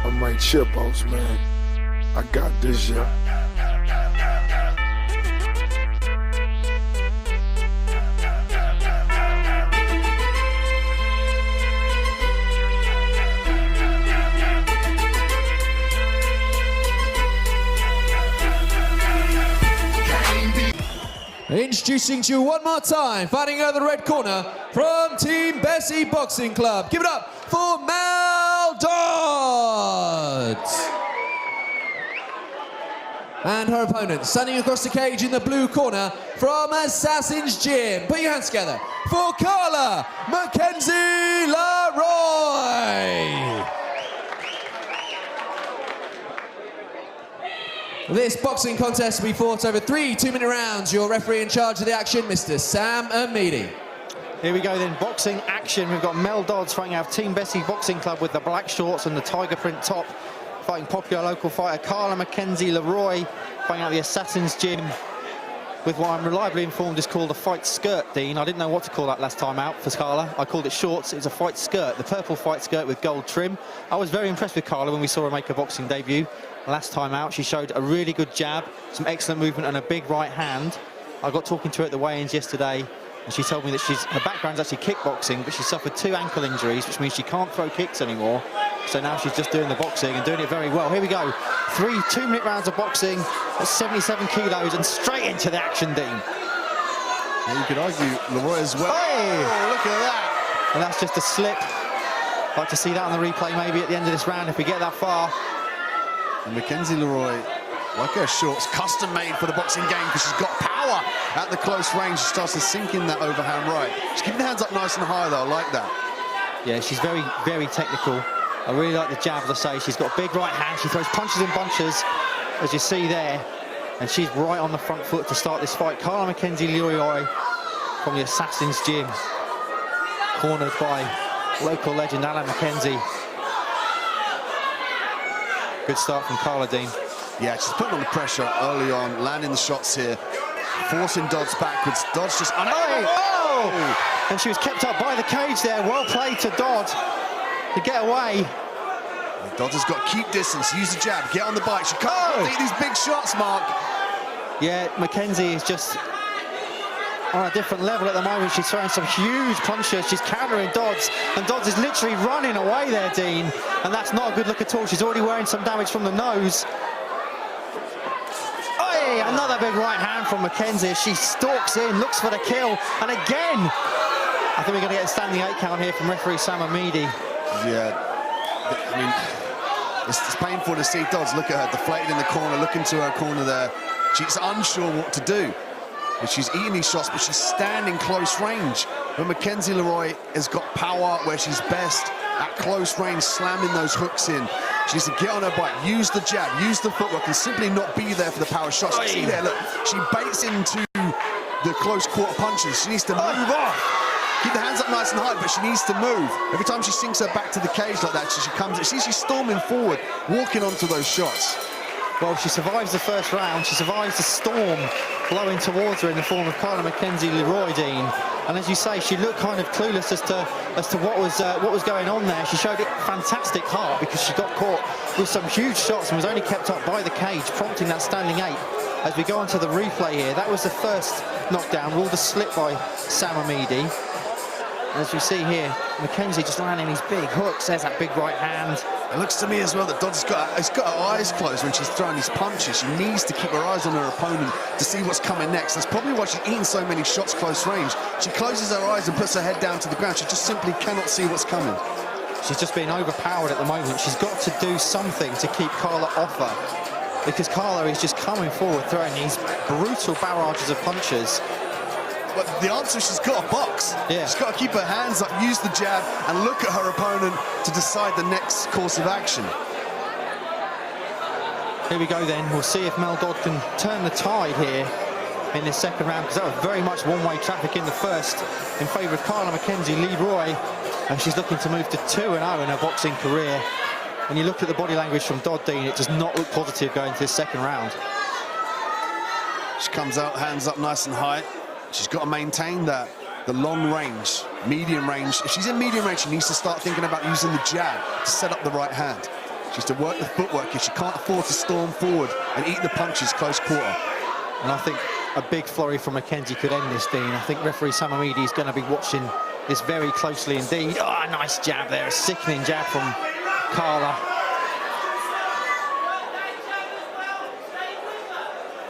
I'm right chipos, man. I got this, yeah. Introducing to you one more time, fighting out of the red corner from Team Bessie Boxing Club. Give it up for Mel Dodds. And her opponent, standing across the cage in the blue corner from Assassin's Gym. Put your hands together for Carla Mackenzie Leroy. This boxing contest will be fought over 3 2-minute rounds. Your referee in charge of the action, Mr. Sam Amidi. Here we go then, boxing action. We've got Mel Dodds fighting out of Team Bessie Boxing Club with the black shorts and the tiger print top, fighting popular local fighter Carla Mackenzie Leroy, fighting out the Assassin's Gym with what I'm reliably informed is called a fight skirt, Dean. I didn't know what to call that last time out for Carla. I called it shorts. It's a fight skirt, the purple fight skirt with gold trim. I was very impressed with Carla when we saw her make her boxing debut last time out. She showed a really good jab, some excellent movement and a big right hand. I got talking to her at the weigh-ins yesterday and she told me that her background's actually kickboxing, but she suffered 2 ankle injuries, which means she can't throw kicks anymore. So now she's just doing the boxing and doing it very well. Here we go, 3 2-minute rounds of boxing at 77 kilos and straight into the action, Dean. Yeah, you could argue Leroy as well. Oh, look at that. And that's just a slip. I'd like to see that on the replay maybe at the end of this round if we get that far. And Mackenzie Leroy, like her shorts, custom made for the boxing game because she's got power at the close range. She starts to sink in that overhand right. She's keeping the hands up nice and high though, I like that. Yeah, she's very, very technical. I really like the jab, as I say. She's got a big right hand. She throws punches and bunches, as you see there. And she's right on the front foot to start this fight. Carla Mackenzie Leroy from the Assassin's Gym, cornered by local legend Alan Mackenzie. Good start from Carla, Dean. Yeah, she's putting on the pressure early on, landing the shots here, forcing Dodds backwards. Dodds just... Oh! And she was kept up by the cage there. Well played to Dodd to get away. Dodds has got to keep distance, use the jab, get on the bike. She can't take these big shots, Mark. Yeah, Mackenzie is just on a different level at the moment. She's throwing some huge punches. She's countering Dodds, and Dodds is literally running away there, Dean. And that's not a good look at all. She's already wearing some damage from the nose. Hey, another big right hand from Mackenzie. She stalks in, looks for the kill, and again, I think we're going to get a standing 8 count here from referee Sam Amidi. Yeah, I mean, it's painful to see Dodds. Look at her, deflated in the corner, looking to her corner there. She's unsure what to do. And she's eating these shots, but she's standing close range. But Mackenzie Leroy has got power where she's best, at close range, slamming those hooks in. She needs to get on her bike, use the jab, use the footwork, and simply not be there for the power shots. See there, look, she baits into the close quarter punches. She needs to move off. Keep the hands up nice and high, but she needs to move. Every time she sinks her back to the cage like that, she comes, she's storming forward, walking onto those shots. Well, she survives the first round. She survives the storm blowing towards her in the form of Carla Mackenzie Leroy, Dean. And as you say, she looked kind of clueless as to what was going on there. She showed a fantastic heart because she got caught with some huge shots and was only kept up by the cage, prompting that standing 8. As we go on to the replay here, that was the first knockdown, ruled a slip by Sam Amidi. As you see here, Mackenzie just landing these big hooks. There's that big right hand. It looks to me as well that Dodds has got her eyes closed when she's throwing these punches. She needs to keep her eyes on her opponent to see what's coming next. That's probably why she's eating so many shots close range. She closes her eyes and puts her head down to the ground. She just simply cannot see what's coming. She's just being overpowered at the moment. She's got to do something to keep Carla off her, because Carla is just coming forward, throwing these brutal barrages of punches. But the answer is she's got to box. Yeah. She's got to keep her hands up, use the jab, and look at her opponent to decide the next course of action. Here we go then. We'll see if Mel Dodd can turn the tide here in this second round, because that was very much one-way traffic in the first in favour of Carla Mackenzie Leroy, and she's looking to move to 2-0 in her boxing career. When you look at the body language from Dodd, Dean, it does not look positive going to this second round. She comes out, hands up nice and high. She's got to maintain that, the long range, medium range. If she's in medium range, she needs to start thinking about using the jab to set up the right hand. She's to work the footwork here. She can't afford to storm forward and eat the punches close quarter. And I think a big flurry from Mackenzie could end this, Dean. I think referee Samamidi is going to be watching this very closely indeed. Oh, nice jab there, a sickening jab from Carla.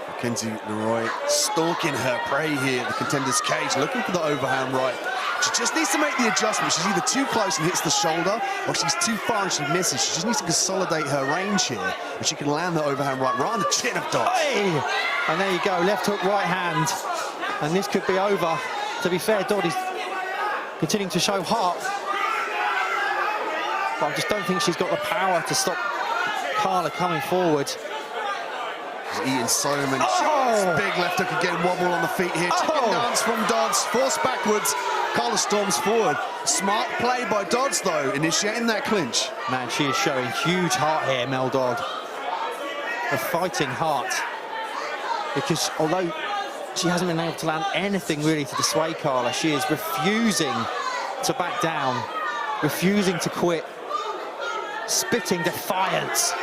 Mackenzie Leroy stalking her prey here at the contender's cage, looking for the overhand right. She just needs to make the adjustment. She's either too close and hits the shoulder, or she's too far and she misses. She just needs to consolidate her range here, and she can land the overhand right on the chin of Dodds. Hey! And there you go, left hook, right hand. And this could be over. To be fair, Dodd is continuing to show heart. But I just don't think she's got the power to stop Carla coming forward. She's eating so many shots. Big left hook again, wobble on the feet here. Chicken dance from Dodds, forced backwards. Carla storms forward. Smart play by Dodds, though, initiating that clinch. Man, she is showing huge heart here, Mel Dodd. A fighting heart. Because although she hasn't been able to land anything really to dissuade Carla, she is refusing to back down, refusing to quit, spitting defiance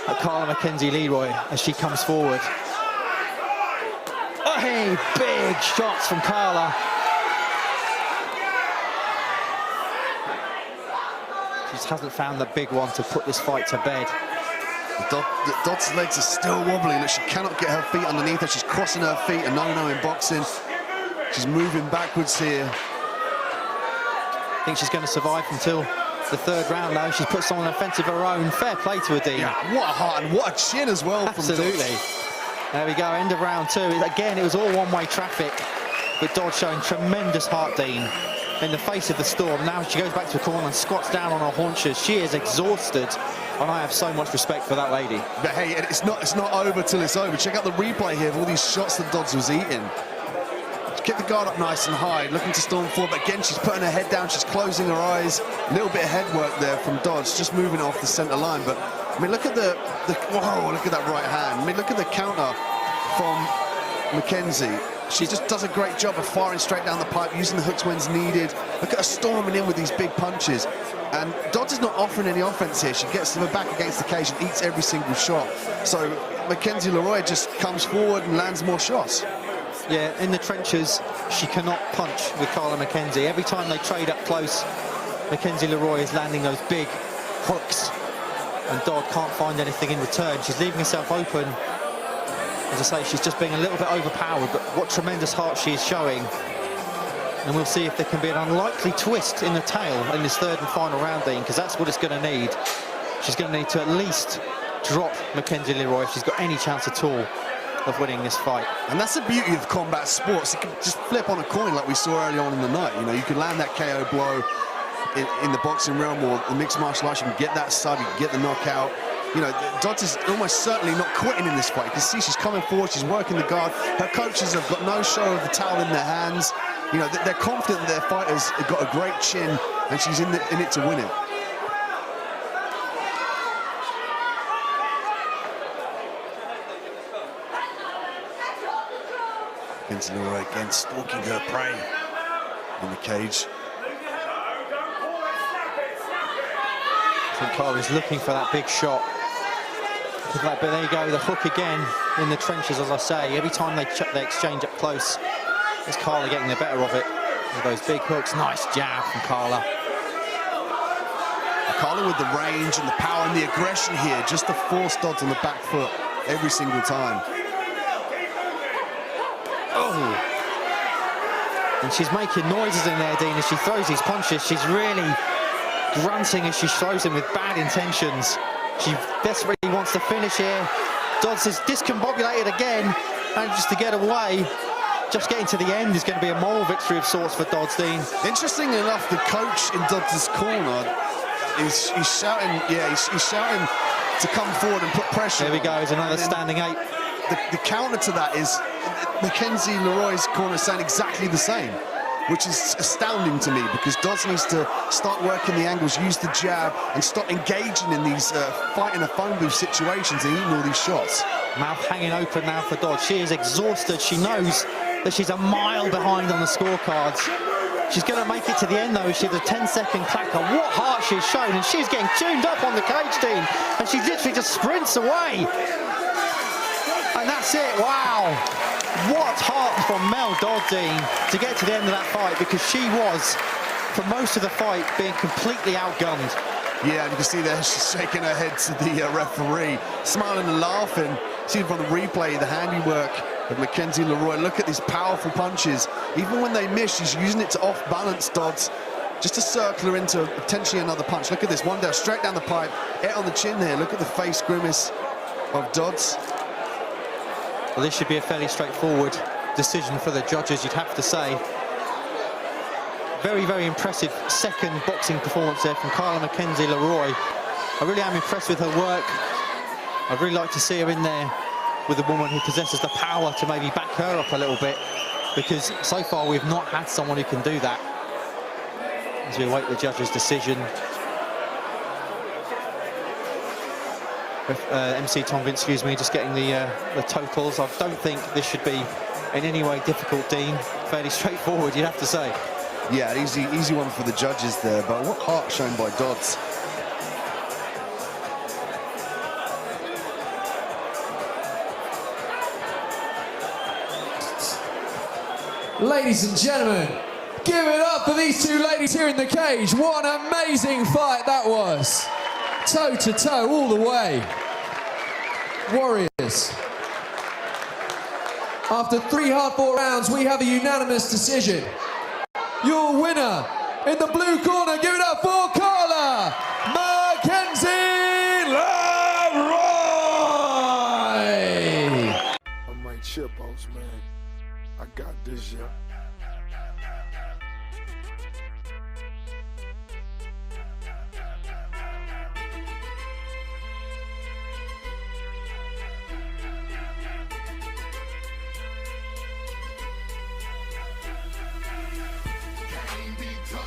at Carla Mackenzie Leroy as she comes forward. Oh, hey, big shots from Carla. She just hasn't found the big one to put this fight to bed. Dodds' legs are still wobbling. Look, she cannot get her feet underneath her. She's crossing her feet, a no-no in boxing. She's moving backwards here. I think she's going to survive until the third round, though. She's put someone offensive of her own. Fair play to her, Dean. Yeah, what a heart and what a chin as well. Absolutely. From Dodds. There we go, end of round two. Again, it was all one-way traffic, but Dodds showing tremendous heart, Dean, in the face of the storm. Now she goes back to the corner and squats down on her haunches. She is exhausted, and I have so much respect for that lady. But hey, it's not over till it's over. Check out the replay here of all these shots that Dodds was eating. She kept the guard up nice and high, looking to storm forward, but again, she's putting her head down, she's closing her eyes. A little bit of head work there from Dodds, just moving off the center line. But I mean, look at whoa, look at that right hand. I mean, look at the counter from Mackenzie. She just does a great job of firing straight down the pipe, using the hooks when needed. Look at her storming in with these big punches. And Dodds is not offering any offense here. She gets her back against the cage and eats every single shot. So Mackenzie Leroy just comes forward and lands more shots. Yeah, in the trenches, she cannot punch with Carla Mackenzie. Every time they trade up close, Mackenzie Leroy is landing those big hooks. And Dodd can't find anything in return. She's leaving herself open. As I say, she's just being a little bit overpowered, but what tremendous heart she is showing. And we'll see if there can be an unlikely twist in the tail in this third and final round, Dean, because that's what it's going to need. She's going to need to at least drop Mackenzie Leroy if she's got any chance at all of winning this fight. And that's the beauty of combat sports. It can just flip on a coin like we saw early on in the night. You know, you could land that KO blow in the boxing realm or the mixed martial arts. You can get that sub, you can get the knockout. You know, Dodds is almost certainly not quitting in this fight. You can see she's coming forward, she's working the guard. Her coaches have got no show of the towel in their hands. You know, they're confident that their fighters have got a great chin, and she's in it to win it. Mackenzie Leroy again stalking her prey in the cage. I think Carla's looking for that big shot. But there you go, the hook again in the trenches, as I say. Every time they exchange up close, is Carla getting the better of it with those big hooks. Nice jab from Carla. Carla with the range and the power and the aggression here, just to force Dodds on the back foot every single time. Oh! And she's making noises in there, Dean, as she throws these punches. She's really grunting as she throws them with bad intentions. She desperately wants to finish here. Dodds is discombobulated again, and just to get away. Just getting to the end is going to be a moral victory of sorts for Dodds, Dean. Interestingly enough, the coach in Dodds' corner is shouting, yeah, he's shouting to come forward and put pressure. There we go, is another standing eight. The counter to that is Mackenzie Leroy's corner saying exactly the same, which is astounding to me, because Dodds needs to start working the angles, use the jab, and stop engaging in these fighting a phone booth situations and eating all these shots. Mouth hanging open now for Dodds. She is exhausted. She knows that she's a mile behind on the scorecards. She's going to make it to the end though. She has a 10-second clacker. What heart she's shown, and she's getting tuned up on the cage, Dean, and she literally just sprints away. And that's it. Wow. What heart from Mel Dodd, Dean, to get to the end of that fight, because she was, for most of the fight, being completely outgunned. Yeah, and you can see there she's shaking her head to the referee, smiling and laughing. See from the replay, the handiwork of Mackenzie Leroy. Look at these powerful punches. Even when they miss, she's using it to off-balance Dodds, just to circle her into potentially another punch. Look at this, one down, straight down the pipe, hit on the chin there. Look at the face grimace of Dodds. Well, this should be a fairly straightforward decision for the judges, you'd have to say. Very, very impressive second boxing performance there from Carla Mackenzie Leroy. I really am impressed with her work. I'd really like to see her in there with a woman who possesses the power to maybe back her up a little bit, because so far we've not had someone who can do that. As we await the judge's decision. MC Tonga, excuse me, just getting the totals. I don't think this should be in any way difficult, Dean. Fairly straightforward, you'd have to say. Yeah, easy one for the judges there, but what heart shown by Dodds. Ladies and gentlemen, give it up for these two ladies here in the cage. What an amazing fight that was. Toe to toe all the way. Warriors. After 3 hard-fought rounds, we have a unanimous decision. Your winner in the blue corner, give it up for Carla Mackenzie Leroy. I might chip, boss man. I got this, yeah.